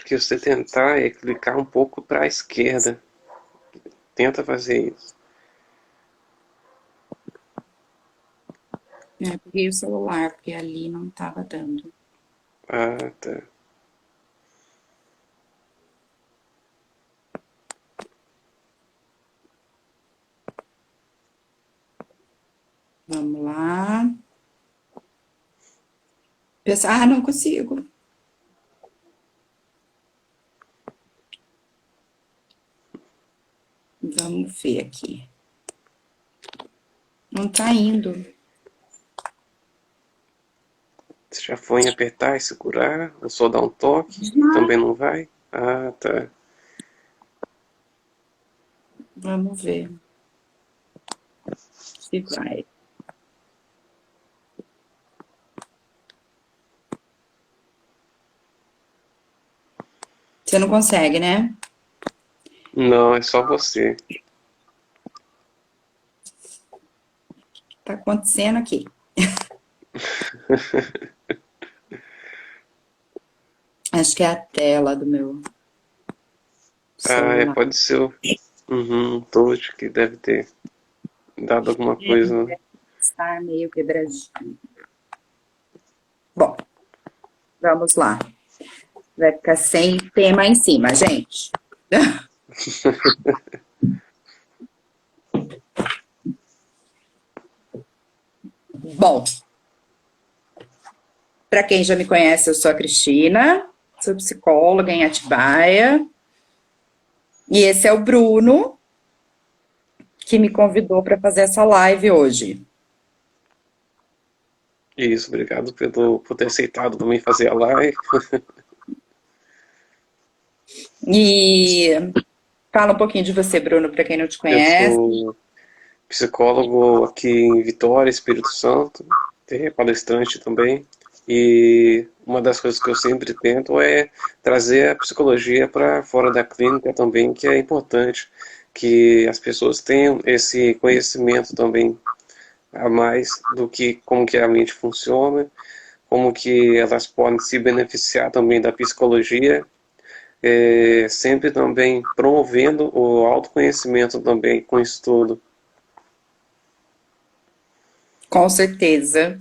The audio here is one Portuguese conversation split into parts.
que você tentar é clicar um pouco para a esquerda. Tenta fazer isso. Peguei o celular, porque ali não tava dando. Ah, tá. Vamos lá. Ah, não consigo. Vamos ver aqui. Não tá indo. Você já foi em apertar e segurar? Ou só dar um toque e Já. também não vai? Ah, tá. Vamos ver se vai. Você não consegue, né? Não, é só você. Tá acontecendo aqui. Acho que é a tela do meu Ah, é, celular. pode ser um touch que deve ter dado alguma coisa, né? Está meio quebradinho. Bom, vamos lá. Vai ficar sem tema em cima, gente. Bom, para quem já me conhece, eu sou a Cristina, sou psicóloga em Atibaia. E esse é o Bruno, que me convidou para fazer essa live hoje. Isso, obrigado por ter aceitado também fazer a live. E fala um pouquinho de você, Bruno, para quem não te Eu conhece. sou psicólogo aqui em Vitória, Espírito Santo, palestrante também. E uma das coisas que eu sempre tento é trazer a psicologia para fora da clínica também, que é importante que as pessoas tenham esse conhecimento também a mais do que como que a mente funciona, como que elas podem se beneficiar também da psicologia, sempre também promovendo o autoconhecimento também com isso tudo. Com certeza.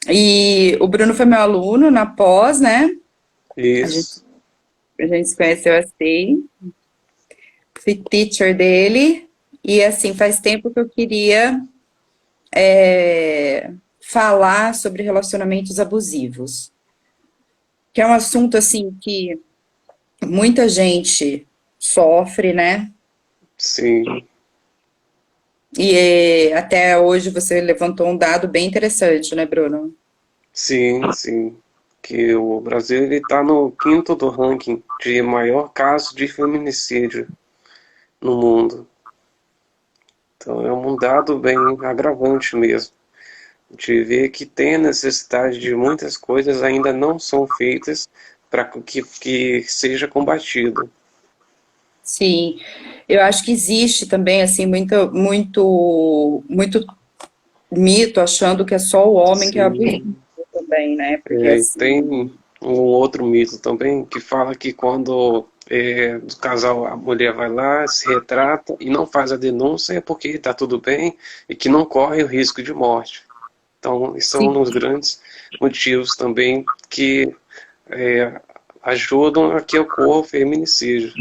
E o Bruno foi meu aluno na pós, né? A gente, Isso. a gente se conheceu assim, fui teacher dele. E assim, faz tempo que eu queria falar sobre relacionamentos abusivos. Que é um assunto assim que muita gente sofre, né? Sim, E até hoje você levantou um dado bem interessante, né, Bruno? sim. Que o Brasil ele está no quinto do ranking de maior caso de feminicídio no mundo. Então é um dado bem agravante mesmo, de ver que tem a necessidade de muitas coisas ainda não são feitas para que seja combatido. Sim, eu acho que existe também assim muito mito achando que é só o homem que é abusivo Sim. também, né? Porque E assim, tem um outro mito também que fala que quando do casal a mulher vai lá, se retrata e não faz a denúncia é porque está tudo bem e que não corre o risco de morte. Então, isso é um sim, dos grandes motivos também que é, ajudam a que ocorra o feminicídio.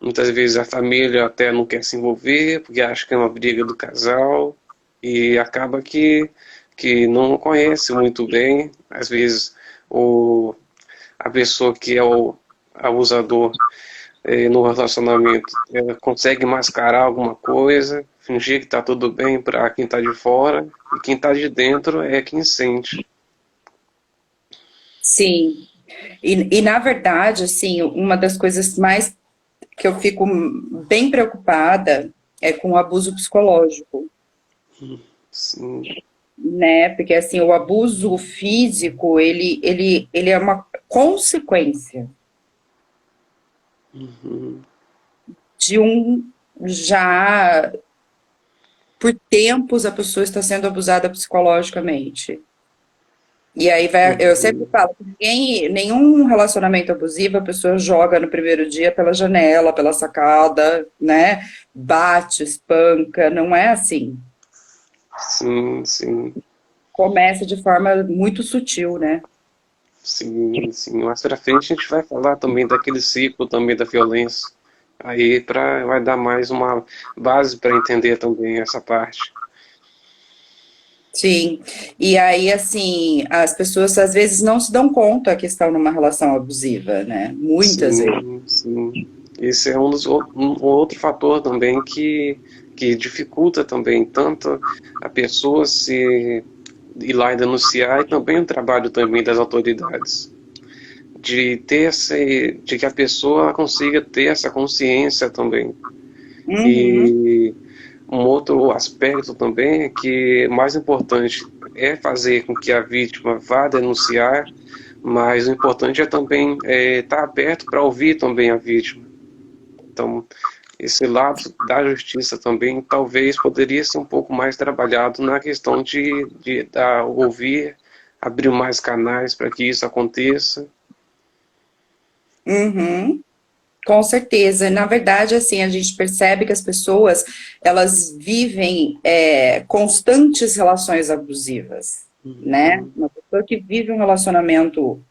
Muitas vezes a família até não quer se envolver porque acha que é uma briga do casal e acaba que não conhece muito bem. Às vezes o, a pessoa que é o abusador no relacionamento consegue mascarar alguma coisa, fingir que está tudo bem para quem está de fora e quem está de dentro é quem sente. sim. E na verdade, assim, uma das coisas mais que eu fico bem preocupada é com o abuso psicológico, Sim. né? Porque assim, o abuso físico, ele é uma consequência Uhum. de um já por tempos a pessoa está sendo abusada psicologicamente. E aí vai, eu sempre Uhum. falo, que nenhum relacionamento abusivo a pessoa joga no primeiro dia pela janela, pela sacada, né? Bate, espanca, não é assim. Sim, sim, Começa de forma muito sutil, né? sim, sim. Mais pra frente a gente vai falar também daquele ciclo também da violência. Aí vai dar mais uma base para entender também essa parte. Sim. E aí, assim, as pessoas às vezes não se dão conta que estão numa relação abusiva, né? Muitas vezes. Sim, sim. Esse é um outro fator também que dificulta também tanto a pessoa se ir lá e denunciar e também o trabalho também das autoridades. De que a pessoa consiga ter essa consciência também. Uhum, E um outro aspecto também é que mais importante é fazer com que a vítima vá denunciar, mas o importante é também estar aberto para ouvir também a vítima. Então, esse lado da justiça também talvez poderia ser um pouco mais trabalhado na questão de ouvir, abrir mais canais para que isso aconteça. uhum. Com certeza. Na verdade, assim, a gente percebe que as pessoas, elas vivem constantes relações abusivas, né? Uhum. Uma pessoa que vive um relacionamento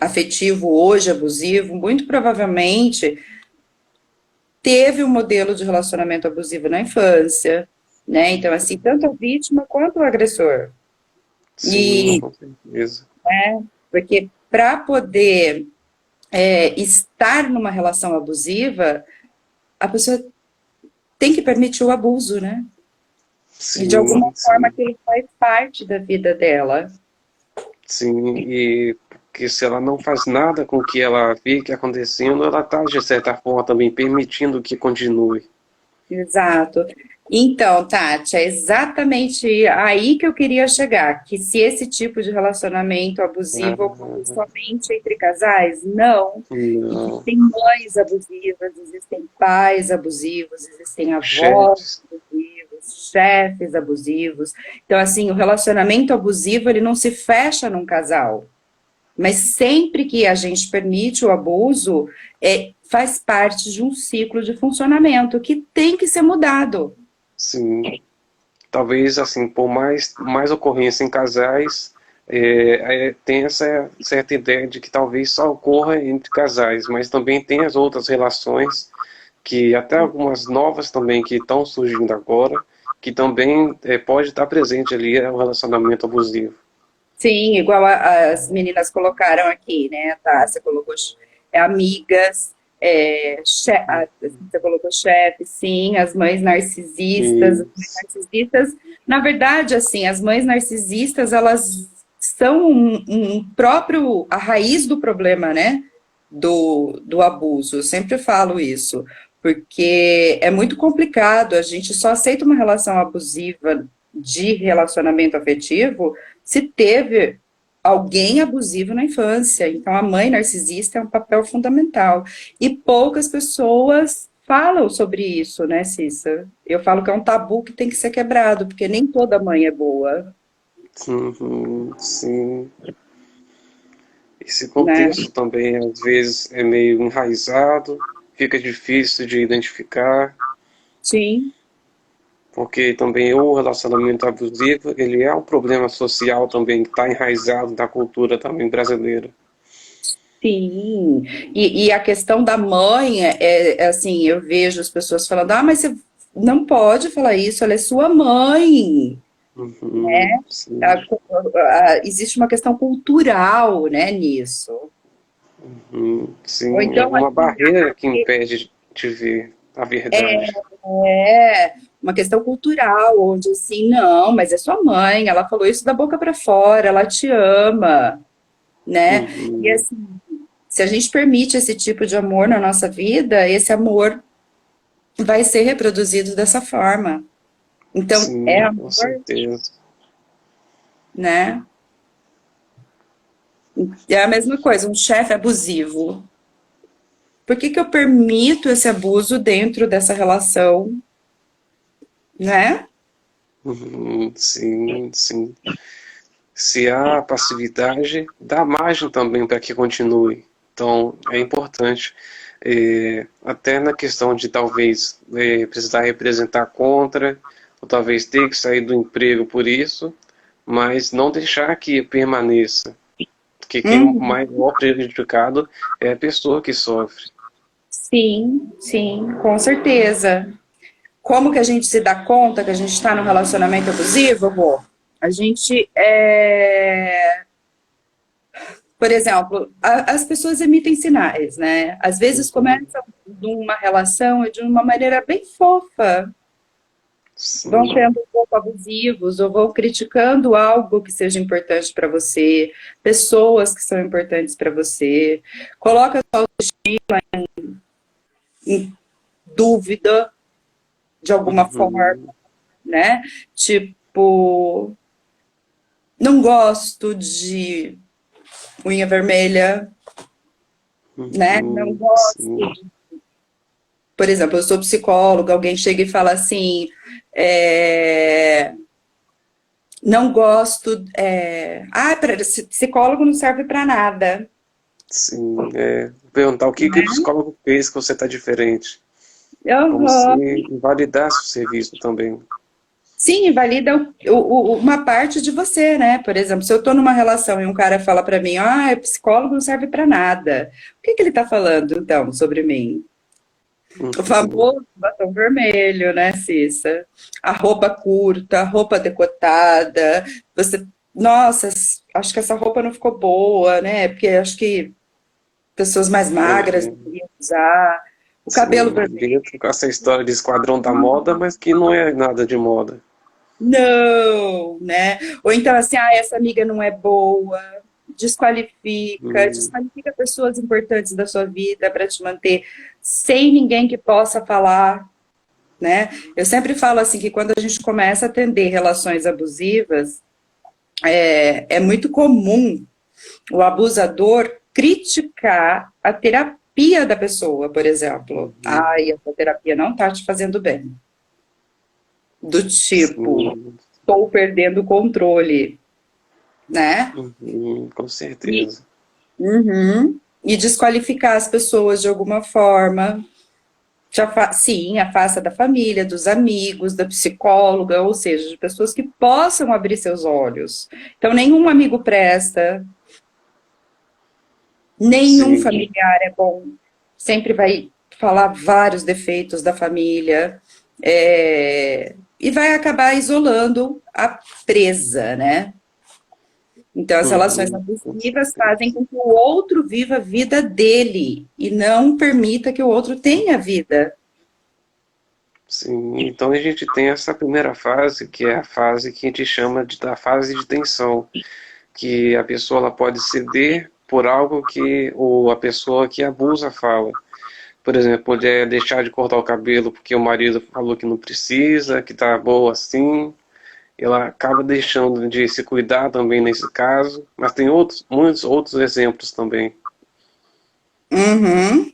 afetivo hoje abusivo, muito provavelmente teve um modelo de relacionamento abusivo na infância, né? Então, assim, tanto a vítima quanto o agressor. Sim, E com certeza. porque para poder estar numa relação abusiva, a pessoa tem que permitir o abuso, né? E de alguma Sim, forma sim. aquilo faz parte da vida dela. Sim, e que se ela não faz nada com o que ela vê que acontecendo, ela está, de certa forma, também permitindo que continue. Exato. Então, Tati, é exatamente aí que eu queria chegar, que se esse tipo de relacionamento abusivo ocorre Ah, somente entre casais, não. não. Existem mães abusivas, existem pais abusivos, existem avós Chefes. abusivos, chefes abusivos. Então, assim, o relacionamento abusivo, ele não se fecha num casal. Mas sempre que a gente permite o abuso, faz parte de um ciclo de funcionamento que tem que ser mudado. Sim. Talvez, assim, por mais ocorrência em casais, tem essa certa ideia de que talvez só ocorra entre casais, mas também tem as outras relações, que até algumas novas também que estão surgindo agora, que também pode estar presente ali o relacionamento abusivo. Sim, igual as meninas colocaram aqui, né? A Tássia colocou amigas, você colocou chefe, sim, E, as mães narcisistas, na verdade, assim, as mães narcisistas, elas são a raiz do problema, né? Do abuso. Eu sempre falo isso, porque é muito complicado, a gente só aceita uma relação abusiva de relacionamento afetivo se teve alguém abusivo na infância. Então, a mãe narcisista é um papel fundamental. E poucas pessoas falam sobre isso, né, Cissa? Eu falo que é um tabu que tem que ser quebrado, porque nem toda mãe é boa, uhum, sim, esse né? contexto também às vezes é meio enraizado, fica difícil de identificar, Sim, porque também o relacionamento abusivo, ele é um problema social também que está enraizado na cultura também brasileira. sim. E a questão da mãe assim, eu vejo as pessoas falando, ah, mas você não pode falar isso, ela é sua mãe. Uhum, sim, Existe uma questão cultural, né, nisso. Ou sim, então, alguma assim, barreira que impede de ver a verdade. uma questão cultural, onde assim, não, mas é sua mãe, ela falou isso da boca para fora, ela te ama, né? E Uhum, assim, se a gente permite esse tipo de amor na nossa vida, esse amor vai ser reproduzido dessa forma. Então, é sim, com amor, certeza. né? É a mesma coisa, um chefe abusivo. Por que que eu permito esse abuso dentro dessa relação, né? Sim, sim. Se há passividade, dá margem também para que continue. Então, é importante, até na questão de talvez precisar representar contra, ou talvez ter que sair do emprego por isso, mas não deixar que permaneça. Porque quem é Uhum. maior prejudicado é a pessoa que sofre. Sim, sim, com certeza. Como que a gente se dá conta que a gente está num relacionamento abusivo, Rô? A gente Por exemplo, as pessoas emitem sinais, né? Às vezes Uhum. começam de uma relação de uma maneira bem fofa, vão Sim, sendo um pouco abusivos ou vão criticando algo que seja importante para você, pessoas que são importantes para você, coloca sua autoestima em dúvida de alguma forma, uhum. né? Tipo, não gosto de unha vermelha, né? Não Uhum. gosto. Sim, Por exemplo, eu sou psicóloga, alguém chega e fala assim, é, não gosto, psicólogo não serve para nada. sim. Perguntar o que que o psicólogo fez que você está diferente. Como se Uhum. invalidasse o serviço também. Sim, invalida uma parte de você, né? Por exemplo, se eu estou numa relação e um cara fala para mim, psicólogo não serve para nada. O que que ele está falando, então, sobre mim? O Uhum. famoso batom vermelho, né, Cissa? A roupa curta, a roupa decotada. Você, nossa, acho que essa roupa não ficou boa, né? Porque acho que pessoas mais magras É, deveriam usar. O cabelo sim, vermelho. dentro com essa história de esquadrão da moda, mas que não é nada de moda. Não, né? Ou então assim, essa amiga não é boa. Desqualifica, Hum, desqualifica pessoas importantes da sua vida para te manter sem ninguém que possa falar, né? Eu sempre falo assim que quando a gente começa a atender relações abusivas, é muito comum o abusador criticar a terapia da pessoa, por exemplo. uhum, Essa terapia não está te fazendo bem. Do tipo, sim, estou perdendo o controle, né? com E, certeza. uhum, e desqualificar as pessoas de alguma forma. Sim, afasta da família, dos amigos, da psicóloga, ou seja, de pessoas que possam abrir seus olhos. Então, nenhum amigo presta, nenhum Sim, familiar é bom, sempre vai falar vários defeitos da família, e vai acabar isolando a presa, né? Então, as relações com abusivas fazem certeza. com que o outro viva a vida dele e não permita que o outro tenha vida. Sim, então a gente tem essa primeira fase, que é a fase que a gente chama da fase de tensão, que a pessoa ela pode ceder por algo que a pessoa que abusa fala. Por exemplo, poder deixar de cortar o cabelo porque o marido falou que não precisa, que tá boa assim. Ela acaba deixando de se cuidar também nesse caso, mas tem muitos outros exemplos também. Uhum.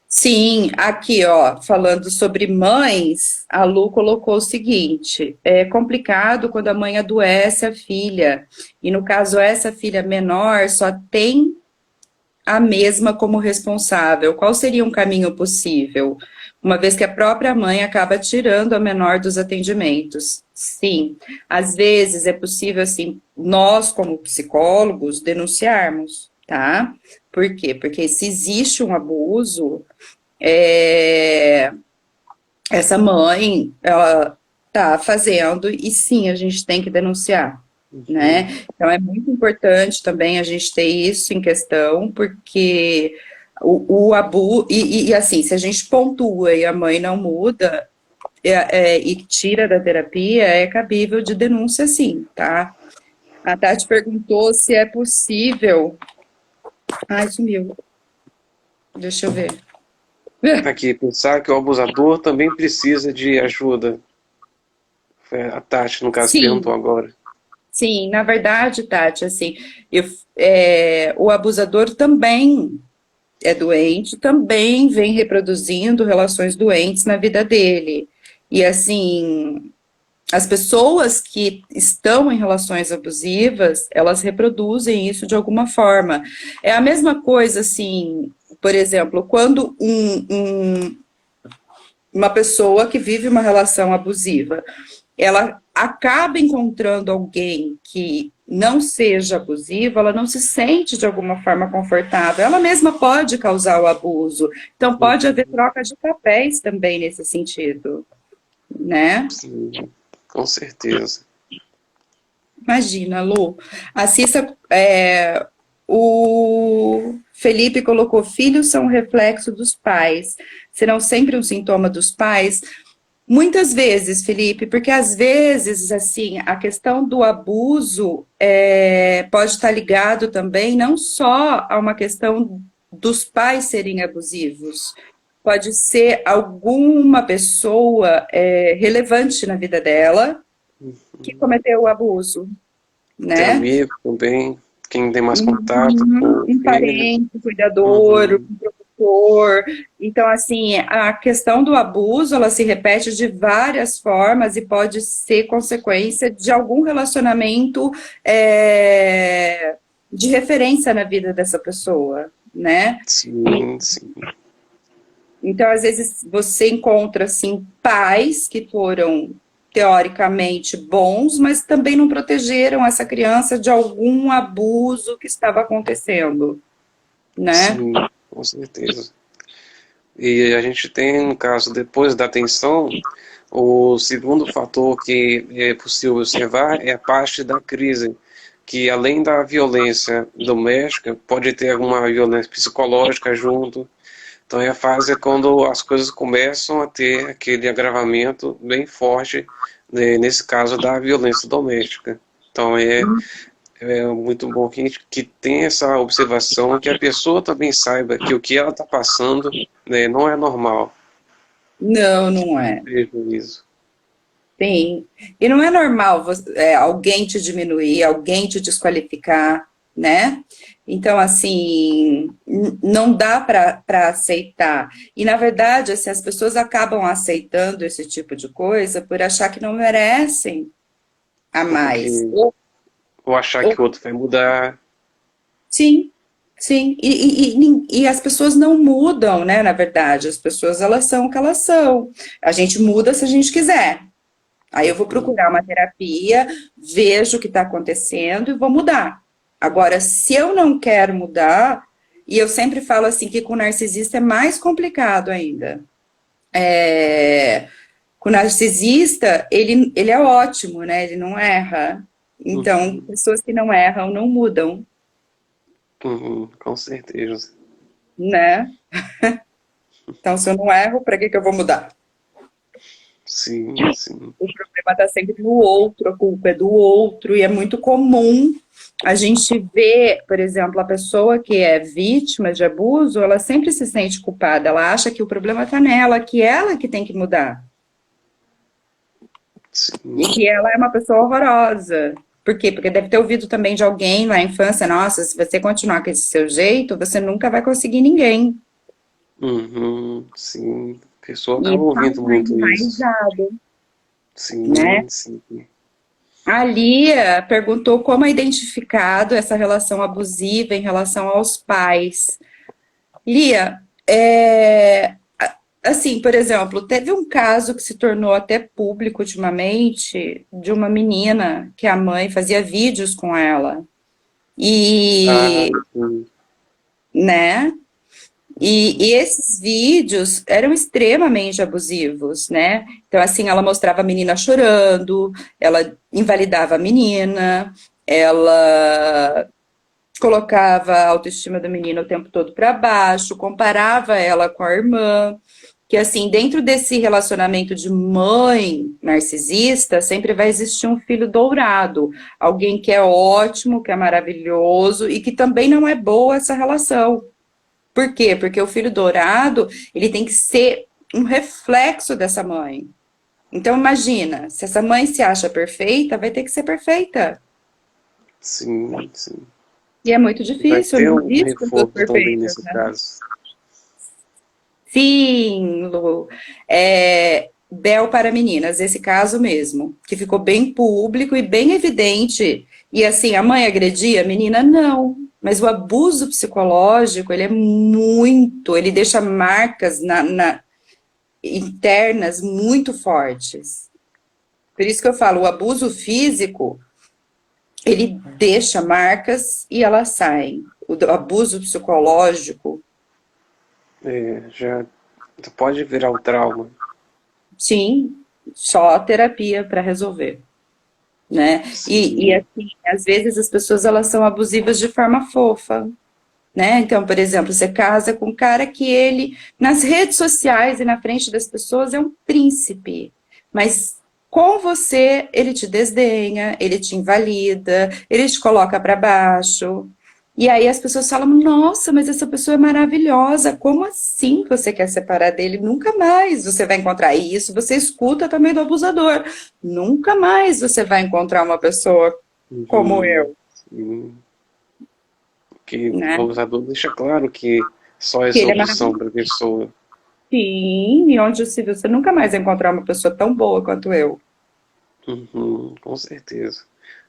Sim, aqui, ó, falando sobre mães, a Lu colocou o seguinte: é complicado quando a mãe adoece a filha, e no caso, essa filha menor só tem a mesma como responsável. Qual seria um caminho possível? Uma vez que a própria mãe acaba tirando a menor dos atendimentos. Sim, às vezes é possível, assim, nós, como psicólogos, denunciarmos, tá? Por quê? Porque se existe um abuso, é, essa mãe, ela tá fazendo e sim, a gente tem que denunciar, Uhum. né? Então é muito importante também a gente ter isso em questão, porque o abuso, assim, se a gente pontua e a mãe não muda e tira da terapia, é cabível de denúncia sim, tá? A Tati perguntou se é possível. Ai, sumiu. Deixa eu ver. Aqui, pensar que o abusador também precisa de ajuda. Foi a Tati, no caso, perguntou Sim, agora. sim, na verdade, Tati, assim, o abusador também é doente, também vem reproduzindo relações doentes na vida dele. E assim, as pessoas que estão em relações abusivas, elas reproduzem isso de alguma forma. É a mesma coisa, assim, por exemplo, quando uma pessoa que vive uma relação abusiva, ela acaba encontrando alguém que não seja abusivo, ela não se sente de alguma forma confortável, ela mesma pode causar o abuso. Então pode haver troca de papéis também nesse sentido, né? Sim, com certeza. Imagina, Lu. Assista, o Felipe colocou: filhos são reflexo dos pais. Serão sempre um sintoma dos pais? Muitas vezes, Felipe, porque às vezes, assim, a questão do abuso pode estar ligado também não só a uma questão dos pais serem abusivos, pode ser alguma pessoa relevante na vida dela que cometeu o abuso, Tem né? amigo também, quem tem mais contato com o Um filho. parente, um cuidador, Uhum. um protetor. Então, assim, a questão do abuso, ela se repete de várias formas e pode ser consequência de algum relacionamento de referência na vida dessa pessoa, né? Sim, sim. Então, às vezes, você encontra, assim, pais que foram teoricamente bons, mas também não protegeram essa criança de algum abuso que estava acontecendo, né? Sim, com certeza. E a gente tem, no caso, depois da tensão, o segundo fator que é possível observar é a parte da crise, que além da violência doméstica, pode ter alguma violência psicológica junto. Então é a fase quando as coisas começam a ter aquele agravamento bem forte, né, nesse caso da violência doméstica. Então é muito bom que a gente que tenha essa observação, que a pessoa também saiba que o que ela está passando, né, não é normal. Não, não é. Prejuízo. Sim. E não é normal alguém te diminuir, alguém te desqualificar, né? Então, assim, não dá para aceitar. E, na verdade, assim, as pessoas acabam aceitando esse tipo de coisa por achar que não merecem a Ou porque mais. ou achar Ou que o outro vai mudar. sim, sim. E as pessoas não mudam, né? Na verdade, as pessoas elas são o que elas são. A gente muda se a gente quiser. Aí eu vou procurar uma terapia, vejo o que está acontecendo e vou mudar. Agora, se eu não quero mudar, e eu sempre falo assim que com o narcisista é mais complicado ainda. Com o narcisista, ele é ótimo, né? Ele não erra. Então, Uhum, pessoas que não erram não mudam, uhum, com certeza. né? Então, se eu não erro, para que eu vou mudar? Sim, sim. O problema está sempre no outro, a culpa é do outro, e é muito comum a gente ver, por exemplo, a pessoa que é vítima de abuso, ela sempre se sente culpada, ela acha que o problema está nela, que ela que tem que mudar, e Sim. que ela é uma pessoa horrorosa. Por quê? Porque deve ter ouvido também de alguém na infância, nossa, se você continuar com esse seu jeito, você nunca vai conseguir ninguém. Uhum, sim. A pessoa E acaba está ouvindo muito isso. enraizado, né? Sim, sim. A Lia perguntou como é identificado essa relação abusiva em relação aos pais. Lia, assim, por exemplo, teve um caso que se tornou até público ultimamente de uma menina que a mãe fazia vídeos com ela. Ah, E, sim. né? E esses vídeos eram extremamente abusivos, né? Então, assim, ela mostrava a menina chorando, ela invalidava a menina, ela colocava a autoestima da menina o tempo todo para baixo, comparava ela com a irmã, que assim, dentro desse relacionamento de mãe narcisista, sempre vai existir um filho dourado, alguém que é ótimo, que é maravilhoso e que também não é boa essa relação. Por quê? Porque o filho dourado, ele tem que ser um reflexo dessa mãe. Então imagina, se essa mãe se acha perfeita, vai ter que ser perfeita. Sim, sim. E é muito Vai difícil, ter não um existe pessoas reforço também perfeitas, nesse né? caso. Sim, Lu. Bel para meninas, esse caso mesmo, que ficou bem público e bem evidente. E assim, a mãe agredia a menina? Não. Mas o abuso psicológico, ele é muito, ele deixa marcas internas muito fortes. Por isso que eu falo, o abuso físico, ele deixa marcas e elas saem. O abuso psicológico, Já pode virar o trauma. sim, só terapia para resolver, né? E Sim. assim, às vezes as pessoas elas são abusivas de forma fofa, né? Então, por exemplo, você casa com um cara que ele, nas redes sociais e na frente das pessoas, é um príncipe, mas com você ele te desdenha, ele te invalida, ele te coloca para baixo. E aí as pessoas falam, nossa, mas essa pessoa é maravilhosa, como assim você quer separar dele? Nunca mais você vai encontrar isso. Você escuta também do abusador. Nunca mais você vai encontrar uma pessoa como Uhum. eu, Sim. Que né? o abusador deixa claro que só Que essa ele é opção maravilhoso. para a pessoa. Sim, e onde se viu, você nunca mais vai encontrar uma pessoa tão boa quanto eu. Uhum, com certeza.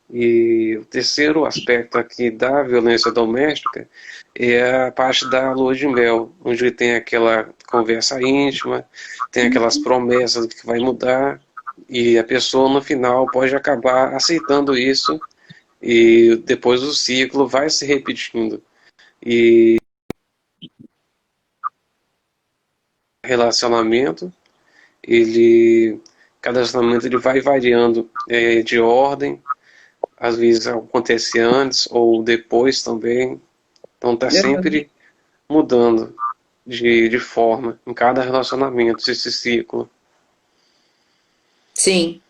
E o terceiro aspecto aqui da violência doméstica é a parte da lua de mel, onde tem aquela conversa íntima, tem aquelas promessas de que vai mudar, e a pessoa no final pode acabar aceitando isso, e depois o ciclo vai se repetindo. E relacionamento, ele, cada relacionamento ele vai variando de ordem, às vezes acontece antes ou depois também, então está sempre mudando de forma em cada relacionamento, esse ciclo. Sim.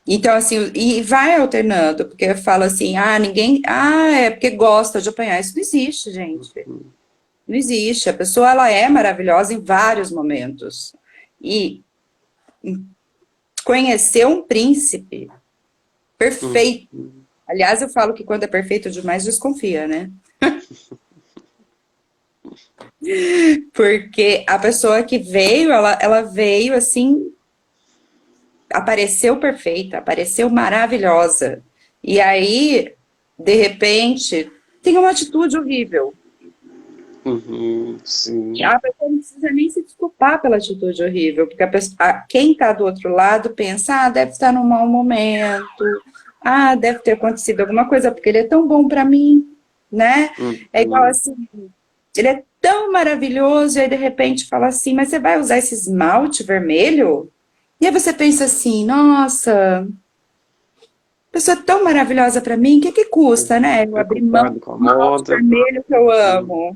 Então, assim, e vai alternando, porque eu falo assim, ninguém, é porque gosta de apanhar. Isso não existe, gente. Não existe. A pessoa, ela é maravilhosa em vários momentos. E conhecer um príncipe Hum, perfeito. Aliás, eu falo que quando é perfeito demais, desconfia, né? Porque a pessoa que veio, ela veio assim, apareceu perfeita, apareceu maravilhosa. E aí, de repente, tem uma atitude horrível. sim. A pessoa não precisa nem se desculpar pela atitude horrível, porque quem está do outro lado pensa, deve estar num mau momento, deve ter acontecido alguma coisa, porque ele é tão bom para mim, né? É igual Uhum. assim, ele é tão maravilhoso, e aí de repente fala assim, mas você vai usar esse esmalte vermelho? E aí você pensa assim, nossa, a pessoa é tão maravilhosa para mim, o que que custa, né? Eu abrir mão Preocupado do com a esmalte moda. vermelho que eu Hum. amo.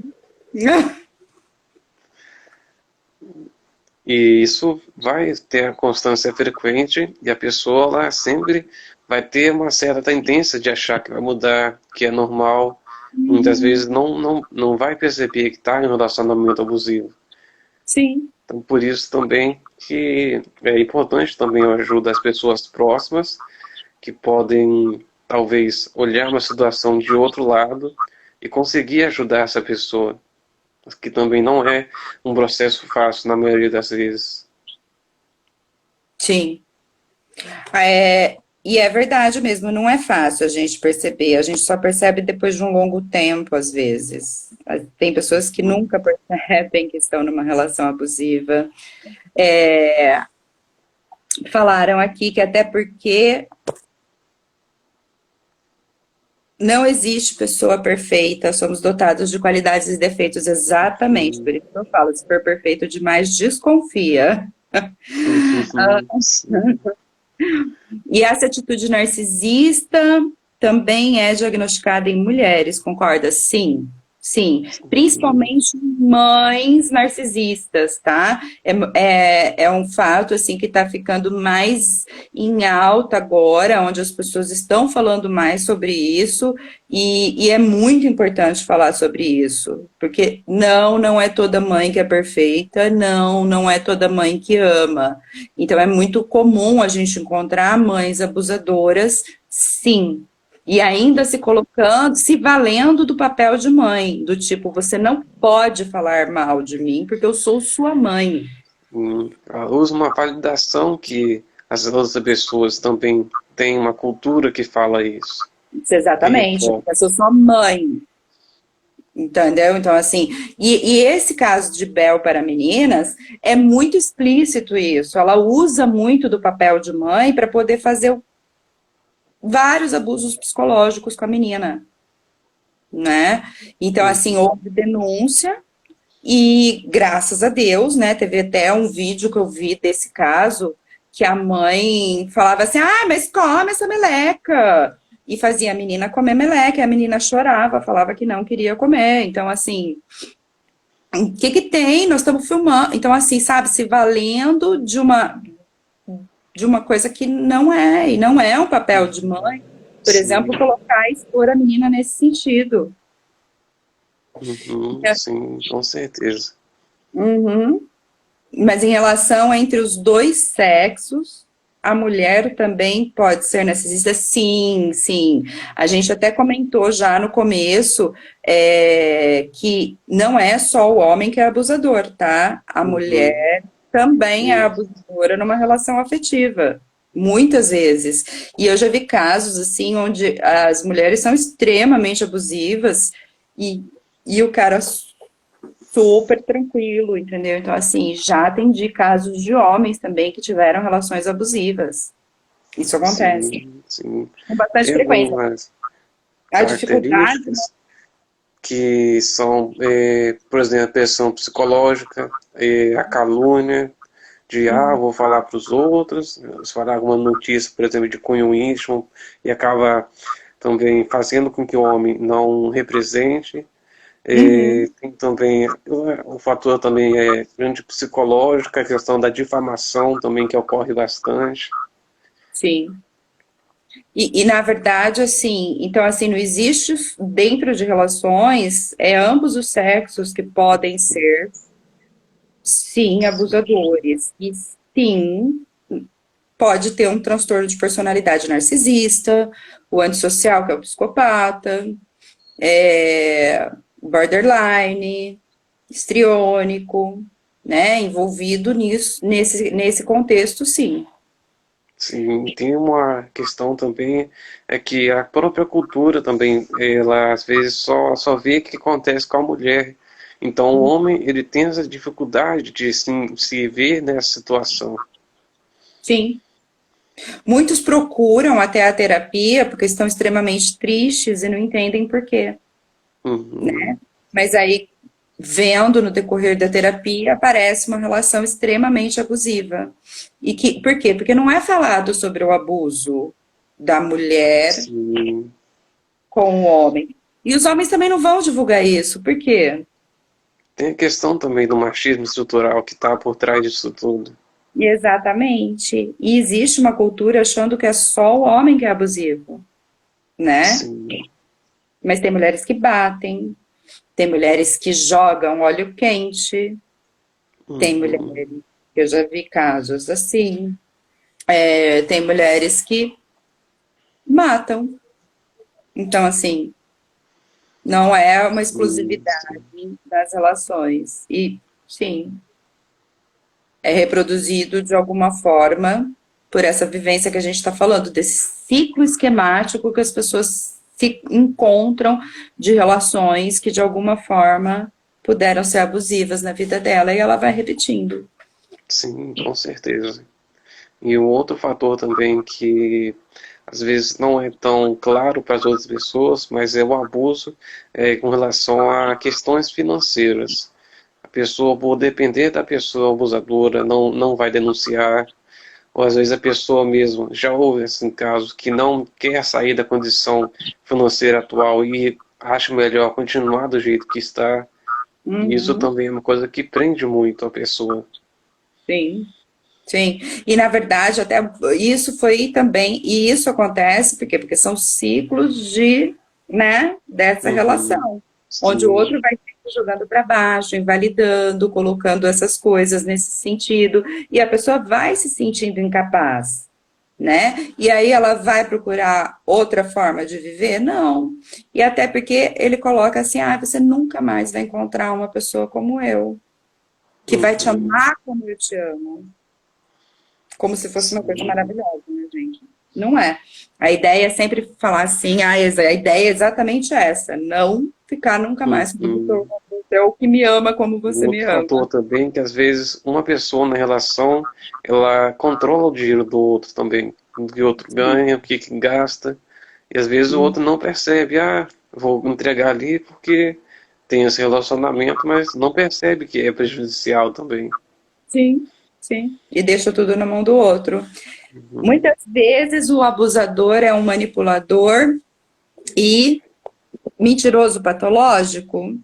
E isso vai ter a constância frequente e a pessoa lá sempre vai ter uma certa tendência de achar que vai mudar, que é normal. Muitas vezes não vai perceber que está em um relacionamento abusivo. Sim. Então, por isso também que é importante também a ajuda das pessoas próximas, que podem talvez olhar uma situação de outro lado e conseguir ajudar essa pessoa, que também não é um processo fácil na maioria das vezes. Sim, e é verdade mesmo, não é fácil a gente perceber, a gente só percebe depois de um longo tempo, às vezes. Tem pessoas que nunca percebem que estão numa relação abusiva. Falaram aqui que até porque não existe pessoa perfeita, somos dotados de qualidades e defeitos exatamente, por Hum, isso que eu falo, se for perfeito demais, desconfia. sim. E essa atitude narcisista também é diagnosticada em mulheres, concorda? Sim, sim. Hum, Principalmente mães narcisistas, tá? É um fato, assim, que está ficando mais em alta agora, onde as pessoas estão falando mais sobre isso, e é muito importante falar sobre isso, porque não é toda mãe que é perfeita, não é toda mãe que ama. Então é muito comum a gente encontrar mães abusadoras, sim, e ainda se colocando, se valendo do papel de mãe, do tipo, você não pode falar mal de mim porque eu sou sua mãe. Ela usa uma validação que as outras pessoas também têm uma cultura que fala isso, que Exatamente, reforça. porque eu sou sua mãe, entendeu? Então, assim, e esse caso de Bel para meninas é muito explícito isso. Ela usa muito do papel de mãe para poder fazer vários abusos psicológicos com a menina, né? Então, assim, Uhum. houve denúncia e, graças a Deus, né, teve até um vídeo que eu vi desse caso que a mãe falava assim, ah, mas come essa meleca. E fazia a menina comer meleca, e a menina chorava, falava que não queria comer. Então, assim, o que que tem? Nós estamos filmando. Então, assim, sabe, se valendo de uma coisa que não é, e não é um papel de mãe, por exemplo, Sim, colocar e expor a menina nesse sentido. uhum, sim, com certeza. Uhum. Mas em relação entre os dois sexos, a mulher também pode ser narcisista? Sim, sim. A gente até comentou já no começo que não é só o homem que é abusador, tá? A Uhum, mulher também é sim, abusadora numa relação afetiva. Muitas vezes. E eu já vi casos assim onde as mulheres são extremamente abusivas e, e o cara super tranquilo, entendeu? Então, assim, já atendi casos de homens também que tiveram relações abusivas. Isso acontece sim, sim. com bastante Tem frequência. algumas A dificuldade, né? características que são, por exemplo, a pressão psicológica, a calúnia, de vou falar para os outros, se falar alguma notícia, por exemplo, de cunho íntimo, e acaba também fazendo com que o homem não represente. Uhum, Tem também o fator também grande psicológico, a questão da difamação também que ocorre bastante. sim. Na verdade, assim, então, assim, não existe dentro de relações, ambos os sexos que podem ser, sim, abusadores. E sim, pode ter um transtorno de personalidade narcisista, o antissocial, que é o psicopata, borderline, histriônico, né? Envolvido nisso, nesse contexto, sim. Sim, tem uma questão também, é que a própria cultura também, ela às vezes só vê o que acontece com a mulher. Então o homem, ele tem essa dificuldade de se ver nessa situação. Sim. Muitos procuram até a terapia porque estão extremamente tristes e não entendem por quê. Uhum, Mas aí, vendo no decorrer da terapia, aparece uma relação extremamente abusiva. Por quê? Porque não é falado sobre o abuso da mulher sim. com o homem. E os homens também não vão divulgar isso. Por quê? Tem a questão também do machismo estrutural que está por trás disso tudo. Exatamente. E existe uma cultura achando que é só o homem que é abusivo, né? Sim. Mas tem mulheres que batem, tem mulheres que jogam óleo quente, tem Uhum. mulheres, eu já vi casos assim, tem mulheres que matam. Então, assim, não é uma exclusividade Sim. das relações. E, sim, é reproduzido de alguma forma por essa vivência que a gente está falando, desse ciclo esquemático que as pessoas se encontram de relações que de alguma forma puderam ser abusivas na vida dela e ela vai repetindo. Sim, com certeza. E um outro fator também que às vezes não é tão claro para as outras pessoas, mas é o abuso com relação a questões financeiras. A pessoa, por depender da pessoa abusadora, não vai denunciar, ou às vezes a pessoa mesmo, já houve assim, casos que não quer sair da condição financeira atual e acha melhor continuar do jeito que está. E isso Uhum, também é uma coisa que prende muito a pessoa. sim. Sim, e na verdade até isso foi também, e isso acontece porque são ciclos de, né, dessa Uhum. relação, onde o Sim, outro vai sempre jogando para baixo, invalidando, colocando essas coisas nesse sentido, e a pessoa vai se sentindo incapaz, né? E aí ela vai procurar outra forma de viver? Não. E até porque ele coloca assim: "Ah, você nunca mais vai encontrar uma pessoa como eu, que vai te Uhum. amar como eu te amo. Como se fosse uma coisa Sim. maravilhosa, né, gente? Não é. A ideia é sempre falar assim, a ideia é exatamente essa, não ficar nunca mais comigo, Uhum. você é o que me ama como E você me outro ama. fator também é que às vezes uma pessoa na relação ela controla o dinheiro do outro também, o que o outro ganha, o que gasta, e às vezes o outro não percebe, vou entregar ali porque tem esse relacionamento, mas não percebe que é prejudicial também. Sim, sim. E deixa tudo na mão do outro. Uhum. Muitas vezes o abusador é um manipulador e mentiroso patológico.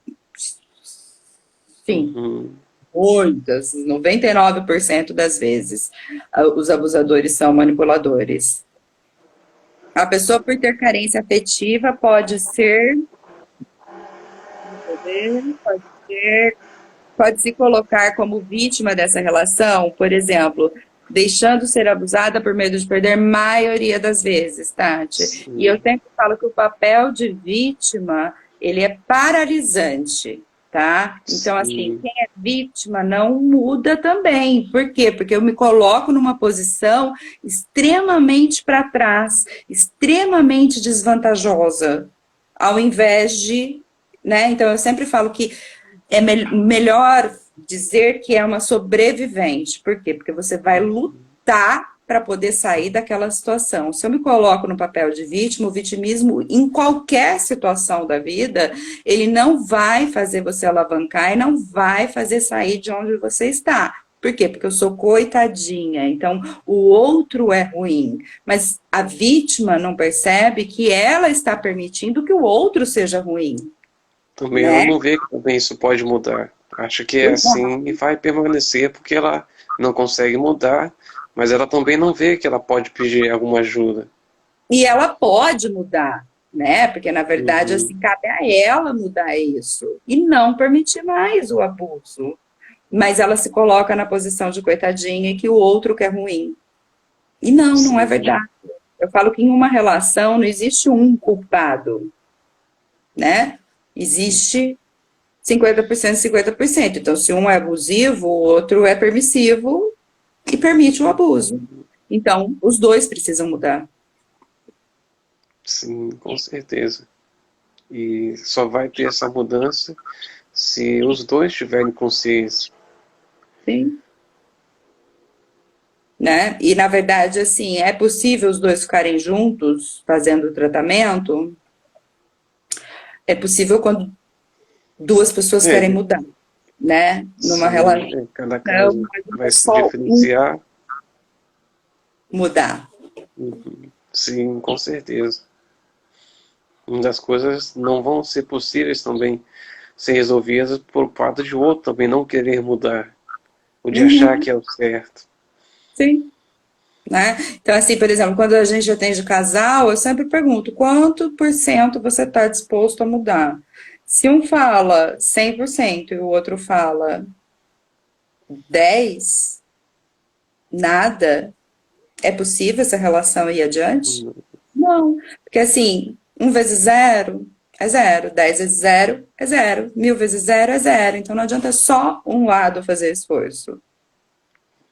Sim, Uhum. muitas, 99% das vezes, os abusadores são manipuladores. A pessoa, por ter carência afetiva, pode ser, pode ser, pode se colocar como vítima dessa relação, por exemplo, deixando ser abusada por medo de perder, maioria das vezes, Tati. E eu Sim, sempre falo que o papel de vítima, ele é paralisante, tá? Então, assim, sim, quem é vítima não muda também. Por quê? Porque eu me coloco numa posição extremamente para trás, extremamente desvantajosa, ao invés de, né? Então, eu sempre falo que é melhor dizer que é uma sobrevivente. Por quê? Porque você vai lutar para poder sair daquela situação. Se eu me coloco no papel de vítima, o vitimismo, em qualquer situação da vida, ele não vai fazer você alavancar e não vai fazer sair de onde você está. Por quê? Porque eu sou coitadinha, então o outro é ruim. Mas a vítima não percebe que ela está permitindo que o outro seja ruim, também ela né? não vê que também isso pode mudar. Acha que é assim e vai permanecer porque ela não consegue mudar, mas ela também não vê que ela pode pedir alguma ajuda. E ela pode mudar, né? Porque, na verdade, Uhum. assim, cabe a ela mudar isso e não permitir mais o abuso. Mas ela se coloca na posição de coitadinha e que o outro que é ruim. E não, não é Sim, verdade. Eu falo que em uma relação não existe um culpado, né? Existe 50% e 50%. Então, se um é abusivo, o outro é permissivo e permite o abuso. Então, os dois precisam mudar. sim, com certeza. E só vai ter essa mudança se os dois tiverem consciência. Sim. Né? E na verdade, assim, é possível os dois ficarem juntos fazendo o tratamento? É possível quando duas pessoas É, querem mudar, né? Numa sim, relação, cada não caso vai adianta se só um diferenciar. mudar. Uhum. Sim, com certeza. Muitas coisas não vão ser possíveis também ser resolvidas por parte de outro também não querer mudar, ou de achar Uhum, que é o certo. sim, né? Então, assim, por exemplo, quando a gente atende casal, eu sempre pergunto quanto por cento você está disposto a mudar? Se um fala 100% e o outro fala 10, nada, é possível essa relação ir adiante? Não, porque assim, um vezes zero é zero, 10 vezes zero é zero, 1000 vezes zero é zero. Então não adianta só um lado fazer esforço.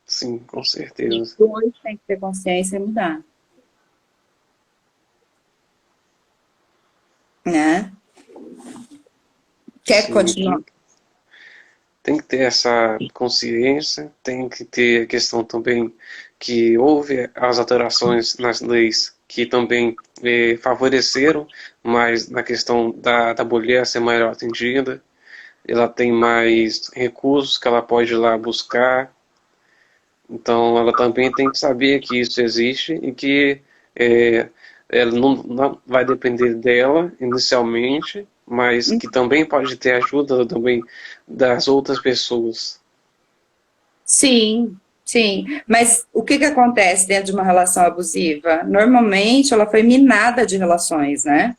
Sim, com Os certeza. dois têm que ter consciência e mudar, né? Quer Sim, continuar? tem que ter essa consciência, tem que ter a questão também que houve as alterações nas leis que também favoreceram, mas na questão da mulher ser melhor atendida, ela tem mais recursos que ela pode ir lá buscar, então ela também tem que saber que isso existe e que é, ela não vai depender dela inicialmente, mas que também pode ter ajuda também das outras pessoas. Sim, sim. Mas o que que acontece dentro de uma relação abusiva? Normalmente ela foi minada de relações, né?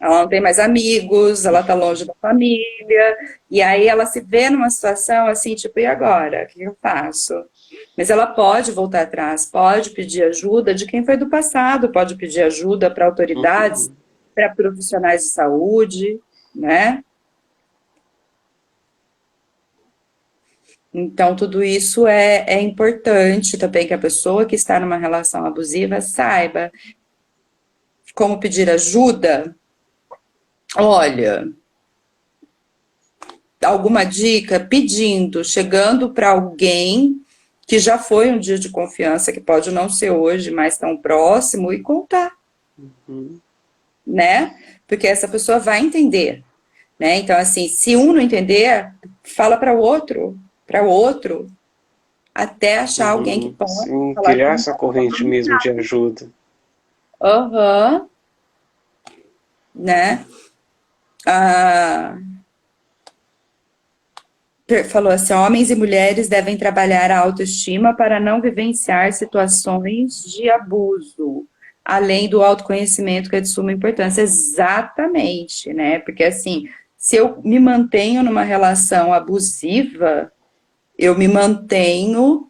Ela não tem mais amigos, ela tá longe da família, e aí ela se vê numa situação assim, tipo, e agora? O que eu faço? Mas ela pode voltar atrás, pode pedir ajuda de quem foi do passado, pode pedir ajuda para autoridades, Uhum. para profissionais de saúde, né? Então, tudo isso é importante também que a pessoa que está numa relação abusiva saiba como pedir ajuda. Olha, alguma dica pedindo, chegando para alguém que já foi um dia de confiança, que pode não ser hoje mais tão próximo, e contar, Uhum. né? Porque essa pessoa vai entender, né? Então, assim, se um não entender, fala para o outro, até achar alguém que Uhum. possa Sim, falar de criar uma essa forma corrente mesmo de ajuda. aham, né? Ah, falou assim, homens e mulheres devem trabalhar a autoestima para não vivenciar situações de abuso, além do autoconhecimento que é de suma importância. Exatamente, né? Porque assim, se eu me mantenho numa relação abusiva, eu me mantenho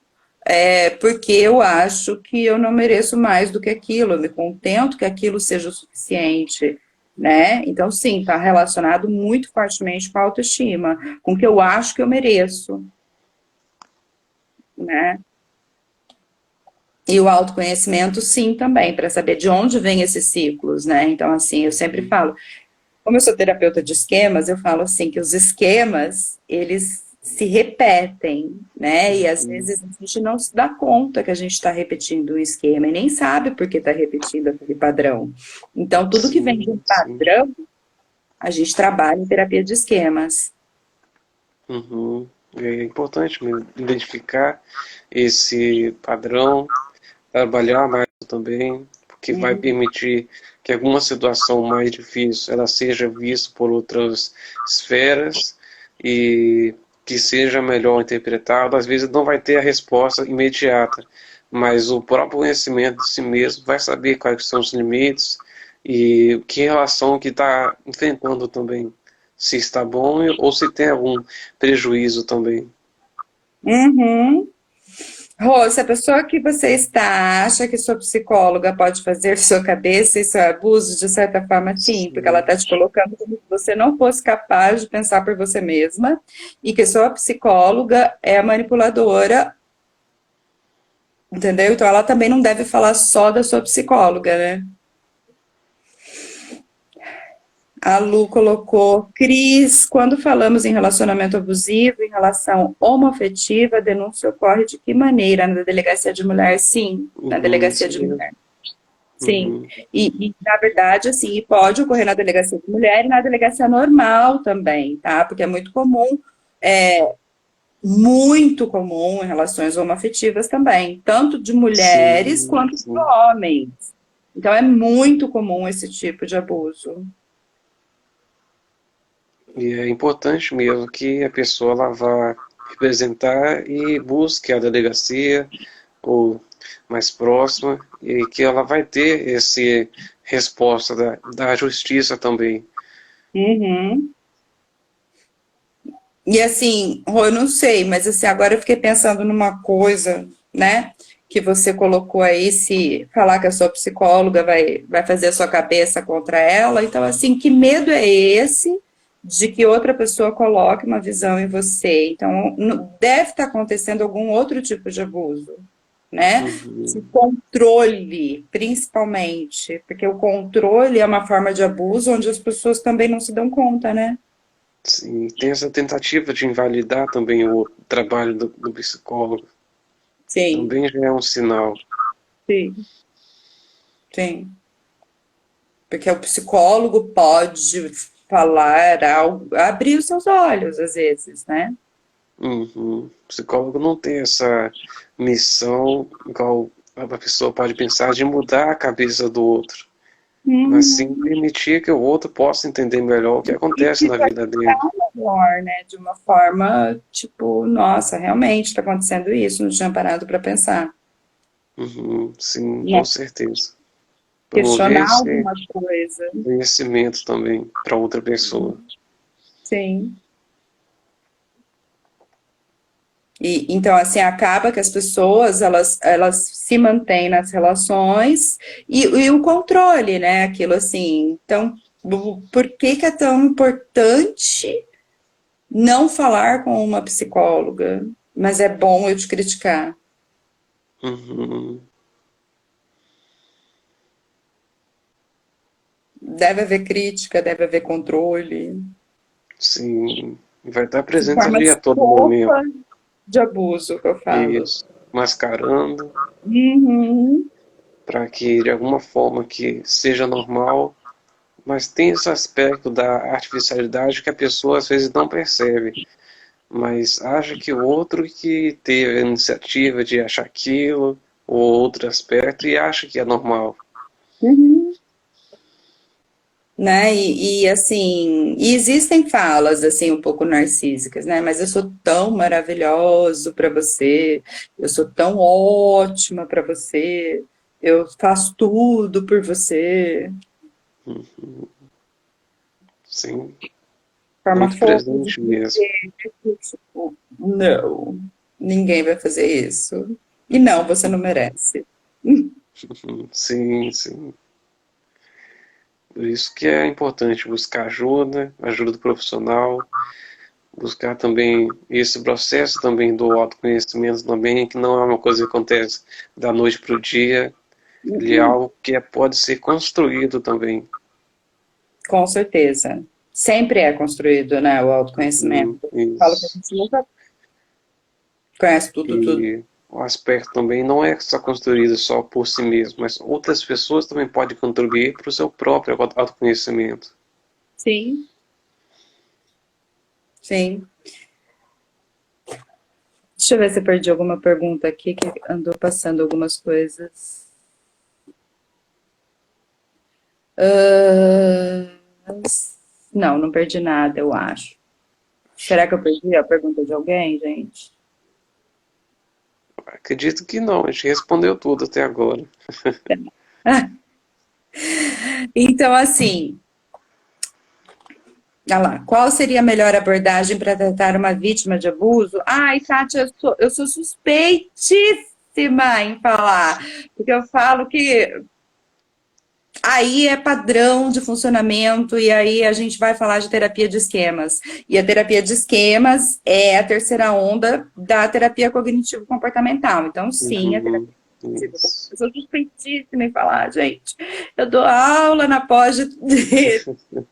porque eu acho que eu não mereço mais do que aquilo, eu me contento que aquilo seja o suficiente, né? Então, sim, está relacionado muito fortemente com a autoestima, com o que eu acho que eu mereço, né? E o autoconhecimento, sim, também, para saber de onde vêm esses ciclos, né? Então, assim, eu sempre Uhum. falo, como eu sou terapeuta de esquemas, eu falo assim que os esquemas, eles se repetem, né? E às Uhum. vezes a gente não se dá conta que a gente está repetindo um esquema e nem sabe por que está repetindo aquele padrão. Então, tudo que vem de um Sim, sim. padrão, a gente trabalha em terapia de esquemas. Uhum. É importante mesmo identificar esse padrão, trabalhar mais também, porque vai Uhum. permitir que alguma situação mais difícil ela seja vista por outras esferas e que seja melhor interpretado. Às vezes não vai ter a resposta imediata, mas o próprio conhecimento de si mesmo vai saber quais são os limites e que relação que está enfrentando também, se está bom ou se tem algum prejuízo também. Uhum. Rô, se a pessoa que você está acha que sua psicóloga pode fazer sua cabeça, isso é abuso, de certa forma, sim, porque ela Sim. está te colocando como se você não fosse capaz de pensar por você mesma e que sua psicóloga é a manipuladora, entendeu? Então ela também não deve falar só da sua psicóloga, né? A Lu colocou, Cris, quando falamos em relacionamento abusivo, em relação homoafetiva, a denúncia ocorre de que maneira? Na delegacia de mulher? Sim, na Uhum, delegacia isso de mesmo. mulher. Sim, Uhum. na verdade, assim, pode ocorrer na delegacia de mulher e na delegacia normal também, tá? Porque é muito comum em relações homoafetivas também, tanto de mulheres Sim, quanto de sim. homens. Então é muito comum esse tipo de abuso. E é importante mesmo que a pessoa ela vá representar e busque a delegacia ou mais próxima e que ela vai ter esse resposta da justiça também. Uhum. E assim, Rô, eu não sei, mas assim, agora eu fiquei pensando numa coisa, né? Que você colocou aí, se falar que a sua psicóloga vai fazer a sua cabeça contra ela. Então, assim, que medo é esse de que outra pessoa coloque uma visão em você? Então, deve estar acontecendo algum outro tipo de abuso, né? De Uhum. controle, principalmente, porque o controle é uma forma de abuso onde as pessoas também não se dão conta, né? Sim, tem essa tentativa de invalidar também o trabalho do psicólogo. Sim, Também já é um sinal. sim. Sim, porque o psicólogo pode falar algo, abrir os seus olhos às vezes, né? Uhum. O psicólogo não tem essa missão, igual a pessoa pode pensar, de mudar a cabeça do outro, mas sim Uhum. permitir que o outro possa entender melhor o que E acontece te na vida dele. ajudar melhor, né? De uma forma, tipo, nossa, realmente está acontecendo isso, não tinha parado para pensar. Uhum. Sim, Né? com certeza. Promover Questionar esse alguma coisa. conhecimento também para outra pessoa. Sim. E, então, assim, acaba que as pessoas, elas se mantêm nas relações e o controle, né? Aquilo assim. Então, por que que é tão importante não falar com uma psicóloga? mas é bom eu te criticar. Uhum. Deve haver crítica, deve haver controle. Sim. Vai estar São presente ali a formas todo momento. fofas de abuso que eu falo. Isso. Mascarando Uhum. para que de alguma forma que seja normal, mas tem esse aspecto da artificialidade que a pessoa às vezes não percebe, mas acha que o outro que teve a iniciativa de achar aquilo, ou outro aspecto, e acha que é normal. Uhum. Né? Assim, e existem falas assim um pouco narcísicas, né? Mas eu sou tão maravilhoso para você, eu sou tão ótima para você, eu faço tudo por você. Sim, Forma muito fofa de presente mesmo. dizer, tipo, não, ninguém vai fazer isso. E não, você não merece. Sim, sim. Por isso que é importante buscar ajuda, ajuda do profissional, buscar também esse processo também do autoconhecimento também, que não é uma coisa que acontece da noite para o dia, ele é algo que pode ser construído também. Com certeza. Sempre é construído, né, o autoconhecimento. Eu falo que a Isso. gente nunca conhece tudo, tudo. E o aspecto também não é só construído só por si mesmo, mas outras pessoas também podem contribuir para o seu próprio autoconhecimento. Sim, sim. Deixa eu ver se eu perdi alguma pergunta aqui, que andou passando algumas coisas. Ah, não, não perdi nada, eu acho. Será que eu perdi a pergunta de alguém, gente? Acredito que não, a gente respondeu tudo até agora. Então, assim, olha lá, qual seria a melhor abordagem para tratar uma vítima de abuso? Ai, Tati, eu sou suspeitíssima em falar, porque eu falo que aí é padrão de funcionamento, e aí a gente vai falar de terapia de esquemas. E a terapia de esquemas é a terceira onda da terapia cognitivo-comportamental. Então, sim, a terapia Uhum, cognitivo-comportamental. isso. Eu sou suspeitíssima em falar, gente. Eu dou aula na pós de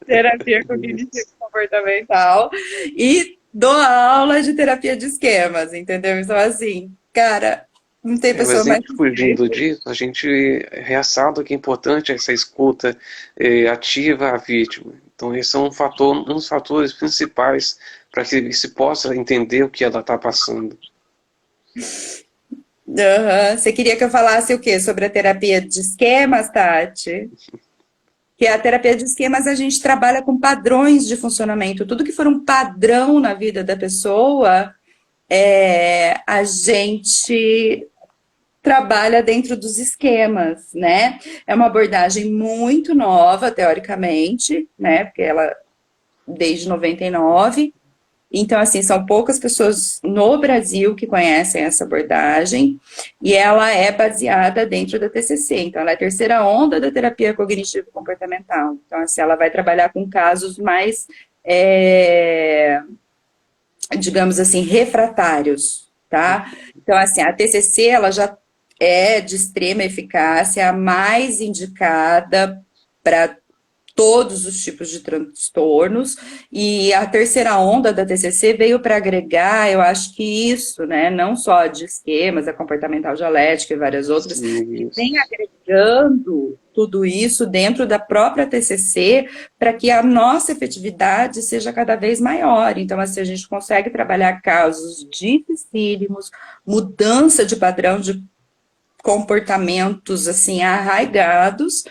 terapia Isso. cognitivo-comportamental e dou aula de terapia de esquemas, entendeu? Então, assim, cara, não tem pessoa Mas a mais gente fugindo disso, a gente ressalta que é importante essa escuta ativa à vítima. Então, esse é um dos fatores principais para que se possa entender o que ela está passando. Aham. Você queria que eu falasse o quê? Sobre a terapia de esquemas, Tati? Que a terapia de esquemas a gente trabalha com padrões de funcionamento. Tudo que for um padrão na vida da pessoa, a gente trabalha dentro dos esquemas, né? É uma abordagem muito nova, teoricamente, né? Porque ela desde 99. Então, assim, são poucas pessoas no Brasil que conhecem essa abordagem e ela é baseada dentro da TCC. Então, ela é a terceira onda da terapia cognitivo-comportamental. Então, assim, ela vai trabalhar com casos mais, digamos assim, refratários, tá? Então, assim, a TCC, ela já é de extrema eficácia, a mais indicada para todos os tipos de transtornos, e a terceira onda da TCC veio para agregar, eu acho que isso, né, não só de esquemas, a comportamental dialética e várias outras, e Isso. vem agregando tudo isso dentro da própria TCC para que a nossa efetividade seja cada vez maior. Então, assim, a gente consegue trabalhar casos dificílimos, mudança de padrão de comportamentos assim arraigados,